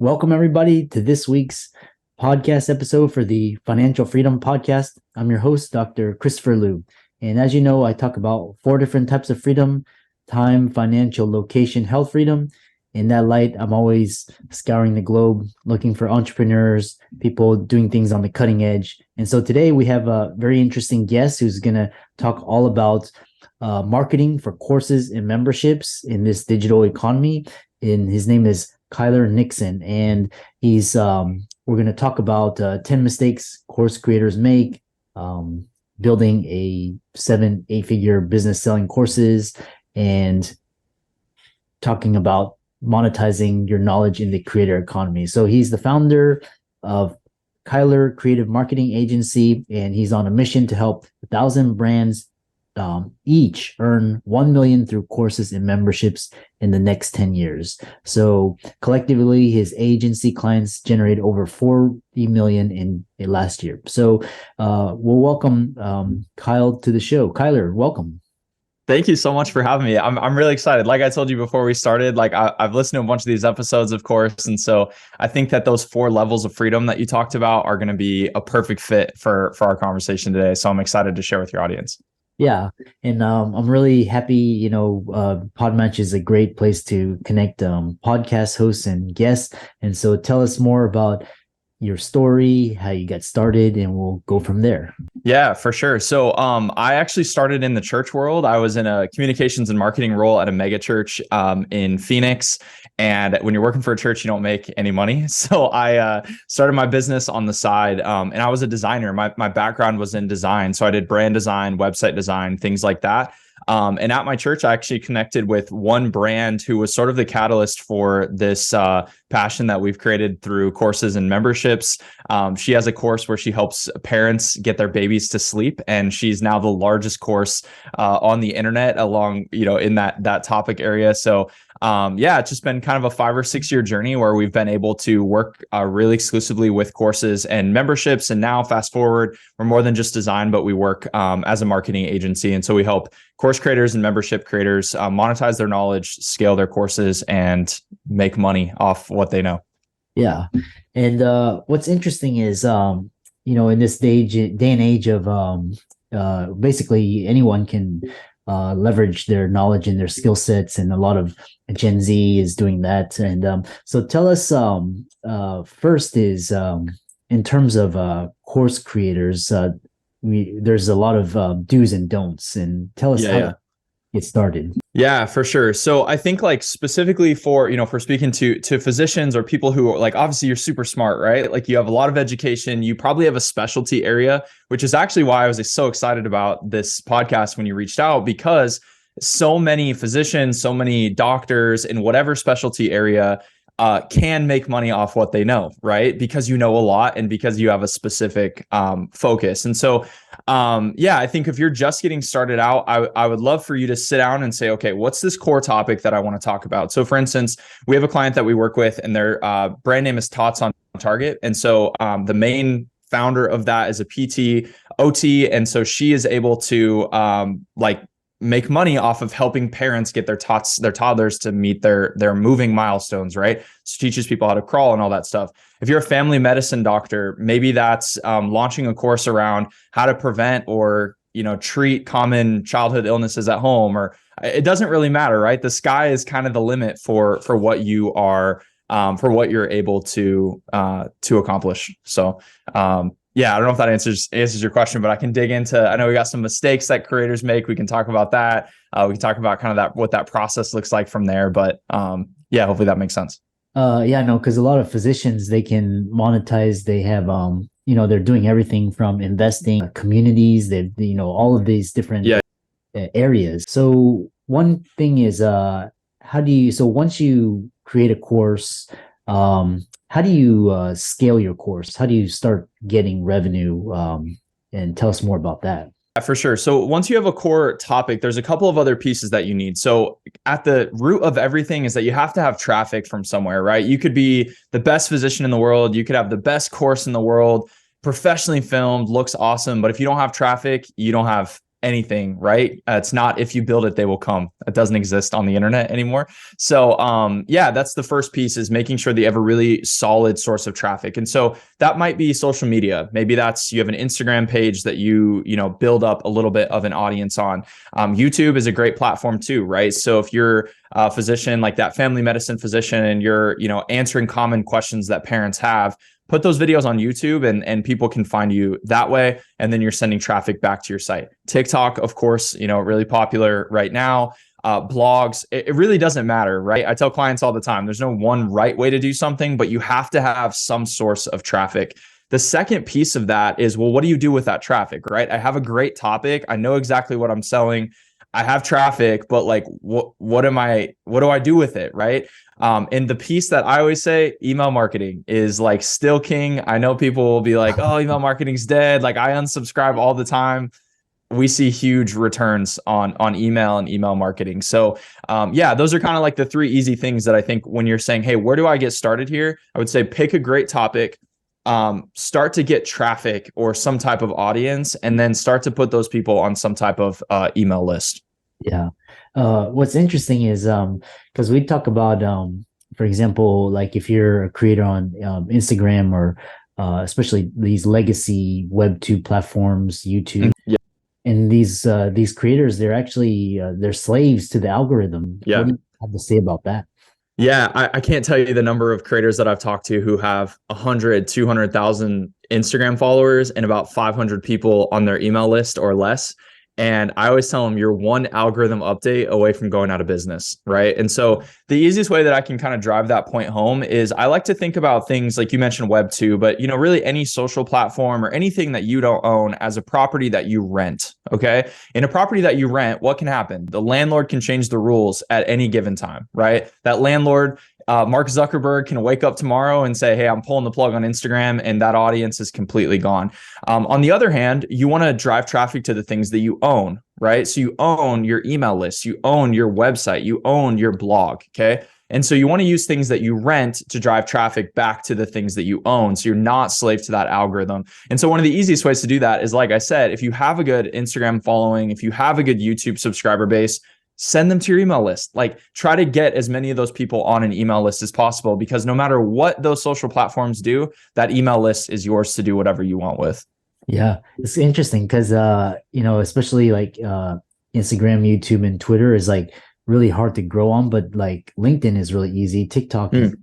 Welcome, everybody, to this week's podcast episode for the Financial Freedom Podcast. I'm your host, Dr. Christopher Liu. And as you know, I talk about 4 different types of freedom: time, financial, location, health freedom. In that light, I'm always scouring the globe, looking for entrepreneurs, people doing things on the cutting edge. And so today we have a very interesting guest who's going to talk all about marketing for courses and memberships in this digital economy. And his name is Kyler Nixon, and he's we're going to talk about 10 mistakes course creators make, building a 7-8 figure business selling courses, and talking about monetizing your knowledge in the creator economy. So he's the founder of Kyler Creative Marketing Agency, and he's on a mission to help 1,000 brands each earn 1 million through courses and memberships in the next 10 years. So collectively, his agency clients generate over 40 million in last year. So we'll welcome Kyle to the show. Kyler, welcome. Thank you so much for having me. I'm really excited. Like I told you before we started, I've listened to a bunch of these episodes, of course. And so I think that those 4 levels of freedom that you talked about are going to be a perfect fit for our conversation today. So I'm excited to share with your audience. Yeah. And I'm really happy, Podmatch is a great place to connect podcast hosts and guests. And so tell us more about your story, how you got started, and we'll go from there. Yeah, for sure. So I actually started in the church world. I was in a communications and marketing role at a mega church in Phoenix. And when you're working for a church, you don't make any money. So I started my business on the side. And I was a designer. My background was in design. So I did brand design, website design, things like that. And at my church, I actually connected with one brand who was sort of the catalyst for this passion that we've created through courses and memberships. She has a course where she helps parents get their babies to sleep, and she's now the largest course on the internet along, in that topic area. So it's just been kind of a 5 or 6 year journey where we've been able to work really exclusively with courses and memberships. And now fast forward, we're more than just design, but we work as a marketing agency. And so we help course creators and membership creators monetize their knowledge, scale their courses, and make money off what they know. Yeah. And what's interesting is, in this day and age of basically anyone can leverage their knowledge and their skill sets, and a lot of Gen Z is doing that. And so tell us first is in terms of course creators, there's a lot of do's and don'ts, and tell us how to get started. Yeah, for sure. So I think specifically for speaking to physicians or people who are obviously you're super smart, right? You have a lot of education, you probably have a specialty area, which is actually why I was so excited about this podcast when you reached out, because so many physicians, so many doctors in whatever specialty area can make money off what they know, right? Because you know a lot and because you have a specific focus. And so, I think if you're just getting started out, I would love for you to sit down and say, okay, what's this core topic that I want to talk about? So for instance, we have a client that we work with, and their brand name is Tots on Target. And so the main founder of that is a PT, OT. And so she is able to make money off of helping parents get their toddlers to meet their moving milestones, right? So teaches people how to crawl and all that stuff. If you're a family medicine doctor, maybe that's launching a course around how to prevent or treat common childhood illnesses at home, or it doesn't really matter, right? The sky is kind of the limit for what you are, for what you're able to accomplish. So I don't know if that answers your question, but I can dig into, I know we got some mistakes that creators make. We can talk about that. We can talk about kind of what that process looks like from there. But hopefully that makes sense. Because a lot of physicians, they can monetize. They have, they're doing everything from investing, communities, they all of these different areas. So one thing is, so once you create a course, how do you scale your course? How do you start getting revenue? And tell us more about that. For sure. So once you have a core topic, there's a couple of other pieces that you need. So at the root of everything is that you have to have traffic from somewhere, right? You could be the best physician in the world. You could have the best course in the world, professionally filmed, looks awesome. But if you don't have traffic, you don't have anything, right? It's not if you build it, they will come. That doesn't exist on the internet anymore. So yeah, that's the first piece, is making sure that you have a really solid source of traffic. And so that might be social media. Maybe that's, you have an Instagram page that you know, build up a little bit of an audience on. YouTube is a great platform too, right? So if you're a physician, like that family medicine physician, and you're, you know, answering common questions that parents have, put those videos on YouTube, and people can find you that way. And then you're sending traffic back to your site. TikTok, of course, you know, really popular right now. Blogs, it really doesn't matter, right? I tell clients all the time, there's no one right way to do something, but you have to have some source of traffic. The second piece of that is, well, what do you do with that traffic, right? I have a great topic. I know exactly what I'm selling. I have traffic, but like, what do I do with it, right? And the piece that I always say, email marketing is like still king. I know people will be like, oh, email marketing's dead. Like, I unsubscribe all the time. We see huge returns on email and email marketing. So yeah, those are kind of like the three easy things that I think when you're saying, hey, where do I get started here? I would say pick a great topic, start to get traffic or some type of audience, and then start to put those people on some type of email list. Yeah. What's interesting is because we talk about for example, like if you're a creator on Instagram, or especially these legacy web 2 platforms, YouTube. Yeah. And these creators, they're actually they're slaves to the algorithm. Yeah. What do you have to say about that? Yeah, I can't tell you the number of creators that I've talked to who have 100, 200,000 Instagram followers and about 500 people on their email list or less. And I always tell them, you're one algorithm update away from going out of business, right? And so the easiest way that I can kind of drive that point home is, I like to think about things like you mentioned Web 2, but you know, really any social platform or anything that you don't own as a property that you rent, okay? In a property that you rent, what can happen? The landlord can change the rules at any given time, right? That landlord, Mark Zuckerberg, can wake up tomorrow and say, hey, I'm pulling the plug on Instagram, and that audience is completely gone. On the other hand, you want to drive traffic to the things that you own, right? So you own your email list, you own your website, you own your blog, okay? And so you want to use things that you rent to drive traffic back to the things that you own, so you're not slave to that algorithm. And so one of the easiest ways to do that is, like I said, if you have a good Instagram following, if you have a good YouTube subscriber base, send them to your email list. Like, try to get as many of those people on an email list as possible, because no matter what those social platforms do, that email list is yours to do whatever you want with. Yeah, it's interesting because you know, especially like Instagram, YouTube, and Twitter is like really hard to grow on, but like LinkedIn is really easy. TikTok is,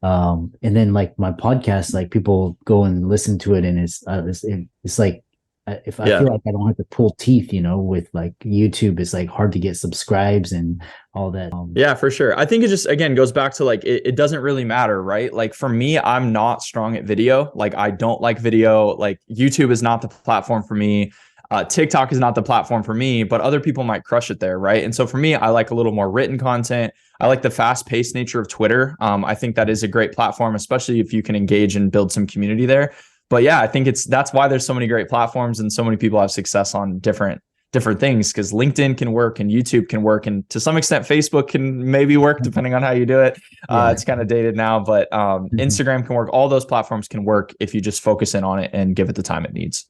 and then like my podcast, like people go and listen to it, and it's like, if I feel like I don't have to pull teeth, you know, with like YouTube, it's like hard to get subscribes and all that. Yeah, for sure. I think it just, again, goes back to like, it doesn't really matter, right? Like for me, I'm not strong at video. Like, I don't like video. Like, YouTube is not the platform for me. TikTok is not the platform for me, but other people might crush it there, right? And so for me, I like a little more written content. I like the fast-paced nature of Twitter. I think that is a great platform, especially if you can engage and build some community there. But yeah, I think that's why there's so many great platforms and so many people have success on different things, because LinkedIn can work and YouTube can work, and to some extent Facebook can maybe work depending on how you do it. It's kind of dated now, but Instagram can work. All those platforms can work if you just focus in on it and give it the time it needs.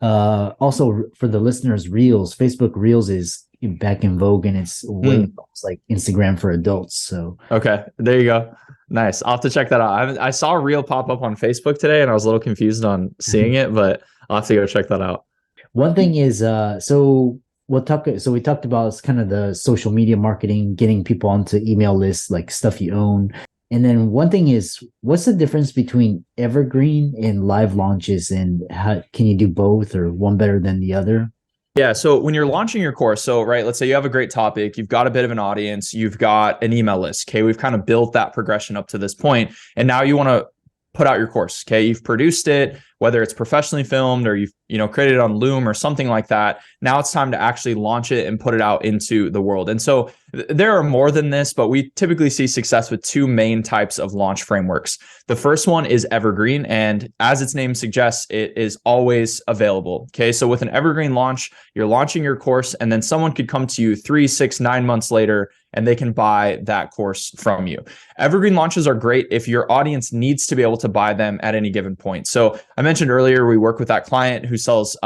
Also, for the listeners, Reels, Facebook Reels is back in vogue, and it's way like Instagram for adults. So okay, there you go. Nice. I'll have to check that out. I saw a reel pop up on Facebook today, and I was a little confused on seeing it, but I'll have to go check that out. One thing is, so we talked about kind of the social media marketing, getting people onto email lists, like stuff you own. And then one thing is, what's the difference between evergreen and live launches, and how can you do both, or one better than the other? Yeah. So when you're launching your course, so right, let's say you have a great topic, you've got a bit of an audience, you've got an email list. Okay. We've kind of built that progression up to this point, and now you want to put out your course. Okay. You've produced it, whether it's professionally filmed or you've, created it on Loom or something like that. Now it's time to actually launch it and put it out into the world. And so there are more than this, but we typically see success with two main types of launch frameworks. The first one is evergreen, and as its name suggests, it is always available. Okay. So with an evergreen launch, you're launching your course, and then someone could come to you 3, 6, 9 months later, and they can buy that course from you. Evergreen launches are great if your audience needs to be able to buy them at any given point. So I mentioned earlier, we work with that client who sells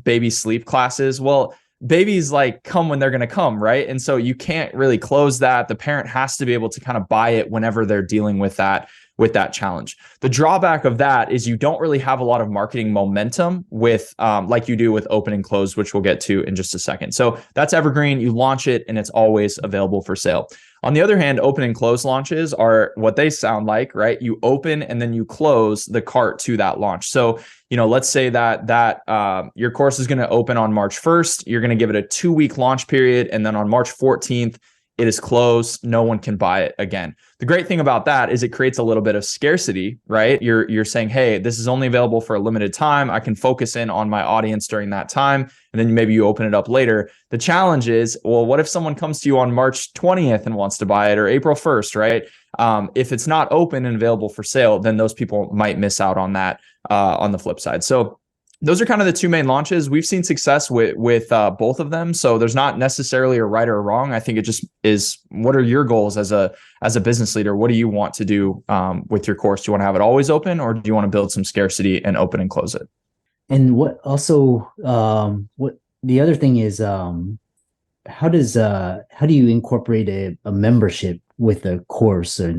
baby sleep classes. Well, babies like come when they're going to come, right? And so you can't really close that. The parent has to be able to kind of buy it whenever they're dealing with that challenge. The drawback of that is you don't really have a lot of marketing momentum with like you do with open and close, which we'll get to in just a second. So that's evergreen. You launch it and it's always available for sale. On the other hand, open and close launches are what they sound like, right? You open and then you close the cart to that launch. So, let's say that your course is going to open on March 1st. You're going to give it a 2-week launch period. And then on March 14th, it is closed. No one can buy it again. The great thing about that is it creates a little bit of scarcity, right? You're saying, hey, this is only available for a limited time. I can focus in on my audience during that time. And then maybe you open it up later. The challenge is, well, what if someone comes to you on March 20th and wants to buy it, or April 1st, right? If it's not open and available for sale, then those people might miss out on that on the flip side. So those are kind of the two main launches. We've seen success with both of them. So there's not necessarily a right or a wrong. I think it just is, what are your goals as a business leader? What do you want to do with your course? Do you want to have it always open, or do you want to build some scarcity and open and close it? And what the other thing is, how do you incorporate a membership with a course or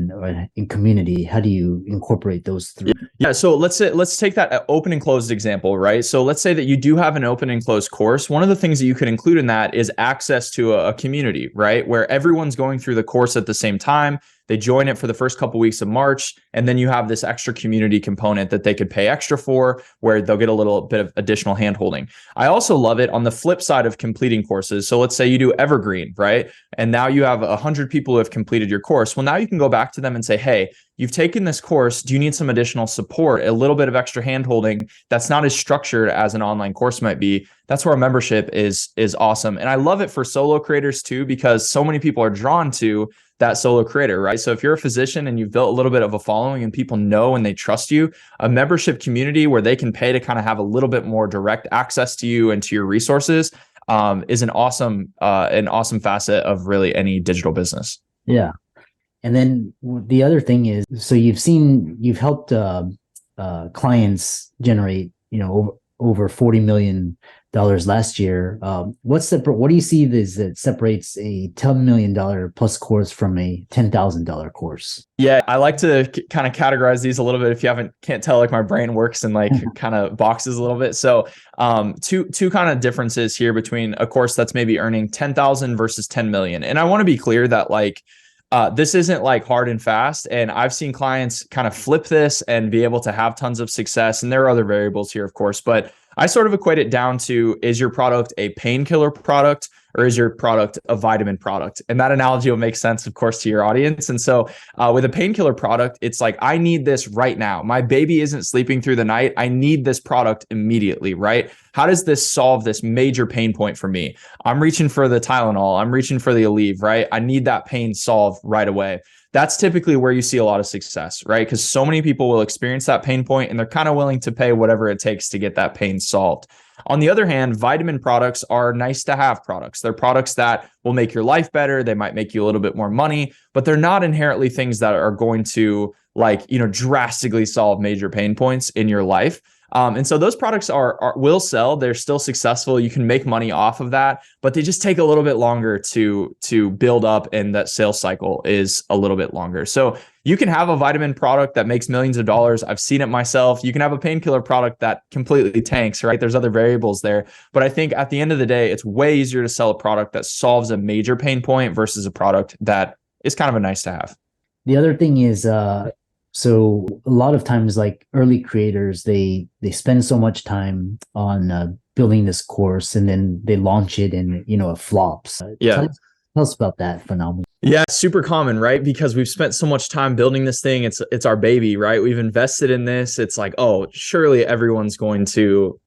in community? How do you incorporate those three? Yeah. So let's take that open and closed example, right? So let's say that you do have an open and closed course. One of the things that you could include in that is access to a community, right? Where everyone's going through the course at the same time. They join it for the first couple weeks of March, and then you have this extra community component that they could pay extra for, where they'll get a little bit of additional handholding. I also love it on the flip side of completing courses. So let's say you do evergreen, right? And now you have 100 people who have completed your course. Well, now you can go back to them and say, hey, you've taken this course. Do you need some additional support, a little bit of extra handholding that's not as structured as an online course might be? That's where a membership is awesome. And I love it for solo creators too, because so many people are drawn to that solo creator, right? So if you're a physician and you've built a little bit of a following and people know and they trust you, a membership community where they can pay to kind of have a little bit more direct access to you and to your resources is an awesome facet of really any digital business. Yeah. And then the other thing is, so you've helped clients generate, over $40 million last year. What do you see that separates a $10 million plus course from a $10,000 course? Yeah, I like to kind of categorize these a little bit. If you can't tell, like my brain works in like kind of boxes a little bit. So two kind of differences here between a course that's maybe earning 10,000 versus 10 million. And I want to be clear that this isn't like hard and fast. And I've seen clients kind of flip this and be able to have tons of success. And there are other variables here, of course, but I sort of equate it down to, is your product a painkiller product or is your product a vitamin product? And that analogy will make sense, of course, to your audience. And so with a painkiller product, it's like, I need this right now. My baby isn't sleeping through the night. I need this product immediately, right? How does this solve this major pain point for me? I'm reaching for the Tylenol. I'm reaching for the Aleve, right? I need that pain solved right away. That's typically where you see a lot of success, right? Because so many people will experience that pain point and they're kind of willing to pay whatever it takes to get that pain solved. On the other hand, vitamin products are nice to have products. They're products that will make your life better. They might make you a little bit more money, but they're not inherently things that are going to drastically solve major pain points in your life. And so those products will sell. They're still successful. You can make money off of that, but they just take a little bit longer to build up, and that sales cycle is a little bit longer. So you can have a vitamin product that makes millions of dollars. I've seen it myself. You can have a painkiller product that completely tanks, right? There's other variables there. But I think at the end of the day, it's way easier to sell a product that solves a major pain point versus a product that is kind of a nice to have. The other thing is, so a lot of times, like early creators, they spend so much time on building this course, and then they launch it and it flops. Yeah. Tell us about that phenomenon. Yeah, super common, right? Because we've spent so much time building this thing. It's our baby, right? We've invested in this. It's like, oh, surely everyone's going to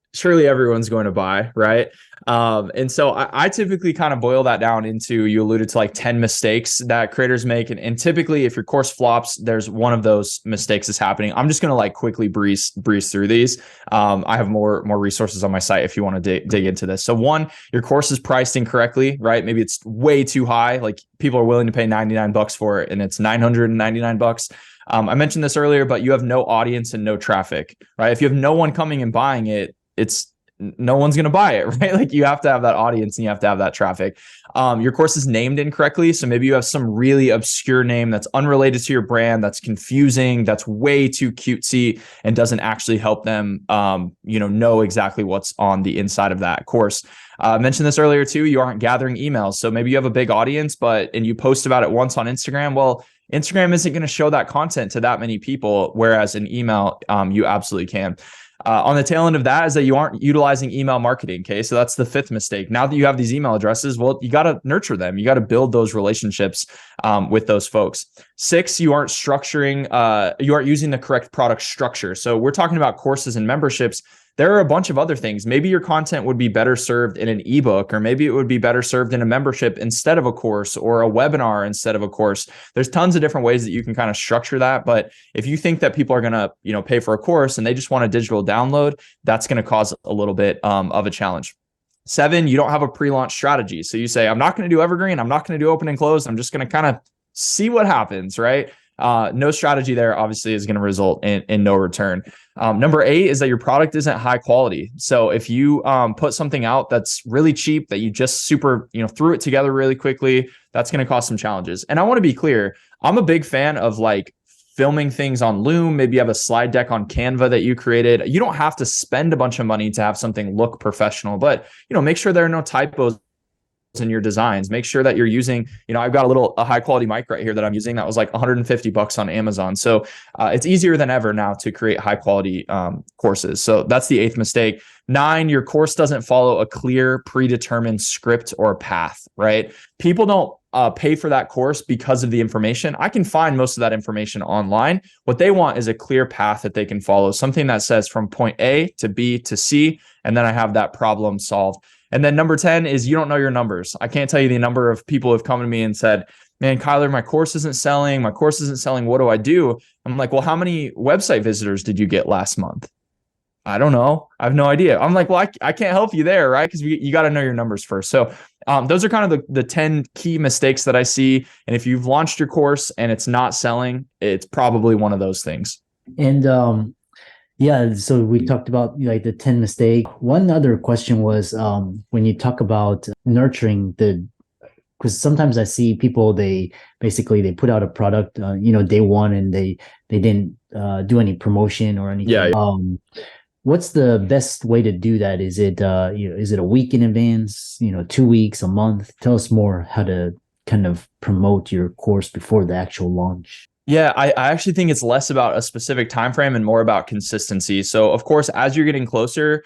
buy, right? And so I typically kind of boil that down into, you alluded to like 10 mistakes that creators make. And typically if your course flops, there's one of those mistakes is happening. I'm just going to like quickly breeze through these. I have more resources on my site if you want to dig into this. So one, your course is priced incorrectly, right? Maybe it's way too high. Like people are willing to pay $99 for it and it's $999. I mentioned this earlier, but you have no audience and no traffic, right? If you have no one coming and buying it, no one's going to buy it, right? Like you have to have that audience and you have to have that traffic. Your course is named incorrectly. So maybe you have some really obscure name that's unrelated to your brand, that's confusing, that's way too cutesy and doesn't actually help them, know exactly what's on the inside of that course. I mentioned this earlier too, you aren't gathering emails. So maybe you have a big audience, and you post about it once on Instagram. Well, Instagram isn't going to show that content to that many people, whereas in email, you absolutely can. On the tail end of that is that you aren't utilizing email marketing. Okay. So that's the fifth mistake. Now that you have these email addresses, well, you got to nurture them. You got to build those relationships with those folks. 6, you aren't using the correct product structure. So we're talking about courses and memberships. There are a bunch of other things. Maybe your content would be better served in an ebook, or maybe it would be better served in a membership instead of a course, or a webinar instead of a course. There's tons of different ways that you can kind of structure that. But if you think that people are going to, pay for a course and they just want a digital download, that's going to cause a little bit of a challenge. 7, you don't have a pre-launch strategy. So you say, I'm not going to do evergreen. I'm not going to do open and close. I'm just going to kind of see what happens, right? No strategy there obviously is going to result in no return. Number 8 is that your product isn't high quality. So if you put something out that's really cheap, that you just threw it together really quickly, that's going to cause some challenges. And I want to be clear, I'm a big fan of like filming things on Loom. Maybe you have a slide deck on Canva that you created. You don't have to spend a bunch of money to have something look professional, but make sure there are no typos in your designs. Make sure that you're using, I've got a high quality mic right here that I'm using that was like $150 on Amazon. So it's easier than ever now to create high quality courses. So that's the 8th mistake. 9, your course doesn't follow a clear predetermined script or path, right? People don't pay for that course because of the information. I can find most of that information online. What they want is a clear path that they can follow, something that says from point A to B to C, and then I have that problem solved. And then number 10 is you don't know your numbers. I can't tell you the number of people who have come to me and said, man, Kyler, my course isn't selling. What do I do? I'm like, well, how many website visitors did you get last month? I don't know. I have no idea. I'm like, well, I can't help you there, right? Because you got to know your numbers first. So those are kind of the 10 key mistakes that I see. And if you've launched your course and it's not selling, it's probably one of those things. And yeah, so we talked about like the 10 mistake. One other question was when you talk about nurturing because sometimes I see people, they put out a product, day one, and they didn't do any promotion or anything. Yeah. What's the best way to do that? Is it is it a week in advance, 2 weeks, a month? Tell us more how to kind of promote your course before the actual launch. Yeah, I actually think it's less about a specific time frame and more about consistency. So of course, as you're getting closer,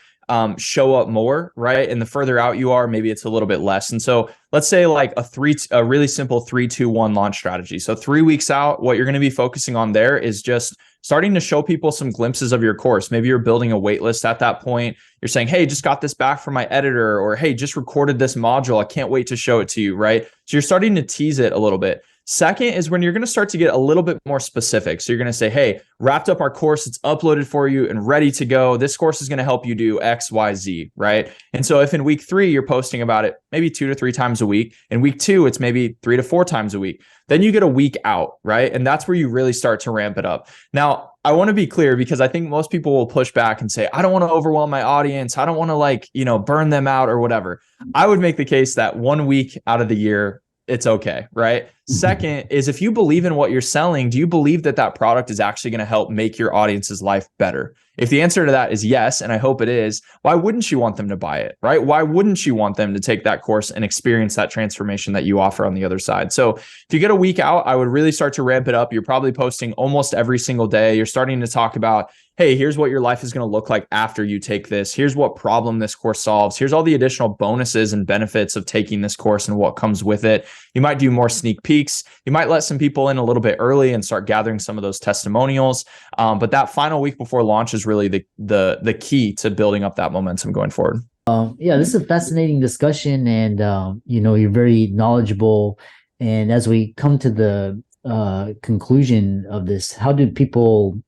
show up more, right? And the further out you are, maybe it's a little bit less. And so let's say like a really simple 3-2-1 launch strategy. So 3 weeks out, what you're going to be focusing on there is just starting to show people some glimpses of your course. Maybe you're building a wait list at that point. You're saying, hey, just got this back from my editor, or hey, just recorded this module. I can't wait to show it to you, right? So you're starting to tease it a little bit. Second is when you're going to start to get a little bit more specific. So you're going to say, hey, wrapped up our course. It's uploaded for you and ready to go. This course is going to help you do X, Y, Z, right? And so if in week 3, you're posting about it maybe 2 to 3 times a week, in week 2, it's maybe 3 to 4 times a week. Then you get a week out, right? And that's where you really start to ramp it up. Now, I want to be clear because I think most people will push back and say, I don't want to overwhelm my audience. I don't want to burn them out or whatever. I would make the case that 1 week out of the year, it's okay, right? Second is if you believe in what you're selling, do you believe that product is actually going to help make your audience's life better? If the answer to that is yes, and I hope it is, why wouldn't you want them to buy it, right? Why wouldn't you want them to take that course and experience that transformation that you offer on the other side? So if you get a week out, I would really start to ramp it up. You're probably posting almost every single day. You're starting to talk about, hey, here's what your life is going to look like after you take this. Here's what problem this course solves. Here's all the additional bonuses and benefits of taking this course and what comes with it. You might do more sneak peeks. You might let some people in a little bit early and start gathering some of those testimonials. But that final week before launch is really the key to building up that momentum going forward. Yeah, this is a fascinating discussion, and you're very knowledgeable. And as we come to the conclusion of this, how do people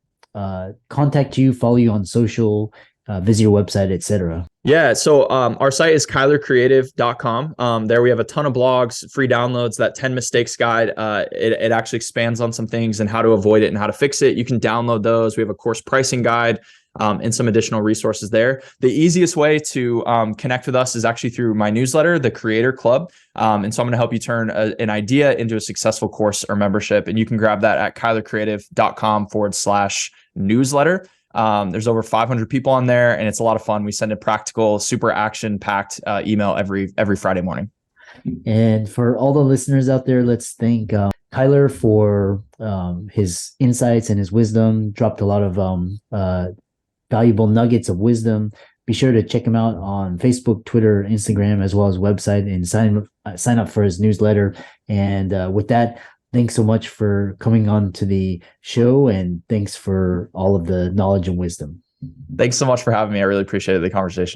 contact you, follow you on social, visit your website, etc.? Yeah. So our site is kylercreative.com. There we have a ton of blogs, free downloads, that 10 mistakes guide. It actually expands on some things and how to avoid it and how to fix it. You can download those. We have a course pricing guide. and some additional resources there. The easiest way to connect with us is actually through my newsletter, the Creator Club. And so I'm going to help you turn an idea into a successful course or membership. And you can grab that at kylercreative.com/newsletter. There's over 500 people on there, and it's a lot of fun. We send a practical, super action-packed email every Friday morning. And for all the listeners out there, let's thank Kyler for his insights and his wisdom. Dropped a lot of valuable nuggets of wisdom. Be sure to check him out on Facebook, Twitter, Instagram, as well as website, and sign up for his newsletter. And with that, thanks so much for coming on to the show, and thanks for all of the knowledge and wisdom. Thanks so much for having me. I really appreciated the conversation.